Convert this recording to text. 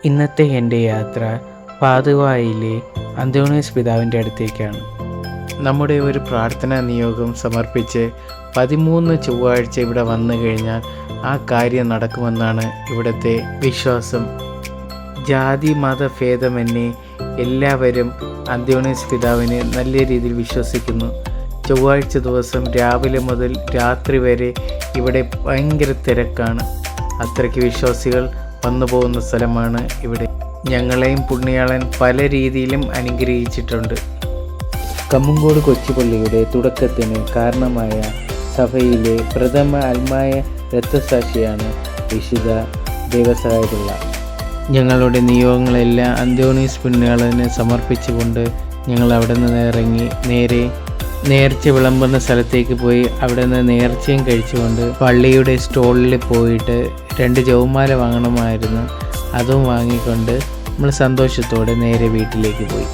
ഇന്നത്തെ എൻ്റെ യാത്ര പാതുവായിലെ അന്തോണീസ് പിതാവിൻ്റെ അടുത്തേക്കാണ്. നമ്മുടെ ഒരു പ്രാർത്ഥനാ നിയോഗം സമർപ്പിച്ച് 13 ചൊവ്വാഴ്ച ഇവിടെ വന്നു കഴിഞ്ഞാൽ ആ കാര്യം നടക്കുമെന്നാണ് ഇവിടുത്തെ വിശ്വാസം. ജാതി മതഭേദമന്യേ എല്ലാവരും അന്തോണീസ് പിതാവിനെ നല്ല രീതിയിൽ വിശ്വസിക്കുന്നു. ചൊവ്വാഴ്ച ദിവസം രാവിലെ മുതൽ രാത്രി വരെ ഇവിടെ ഭയങ്കര തിരക്കാണ്. അത്രയ്ക്ക് വിശ്വാസികൾ വന്നു പോകുന്ന സ്ഥലമാണ് ഇവിടെ. ഞങ്ങളെയും പുണ്യാളൻ പല രീതിയിലും അനുഗ്രഹിച്ചിട്ടുണ്ട്. കമ്മങ്കോട് കൊച്ചുപള്ളിയുടെ തുടക്കത്തിന് കാരണമായ സഭയിലെ പ്രഥമ ആത്മായ രക്തസാക്ഷിയാണ് വിശുദ്ധ ദേവസഹായപിള്ള. ഞങ്ങളുടെ നിയോഗങ്ങളെല്ലാം അന്തോണീസ് പുണ്യാളന് സമർപ്പിച്ചുകൊണ്ട് ഞങ്ങൾ അവിടെ നിന്ന് ഇറങ്ങി നേർച്ച വിളമ്പുന്ന സ്ഥലത്തേക്ക് പോയി അവിടെ നിന്ന് നേർച്ചയും കഴിച്ചുകൊണ്ട് പള്ളിയുടെ സ്റ്റോളിൽ പോയിട്ട് 2 ജവമാല വാങ്ങണമായിരുന്നു. അതും വാങ്ങിക്കൊണ്ട് നമ്മൾ സന്തോഷത്തോടെ നേരെ വീട്ടിലേക്ക് പോയി.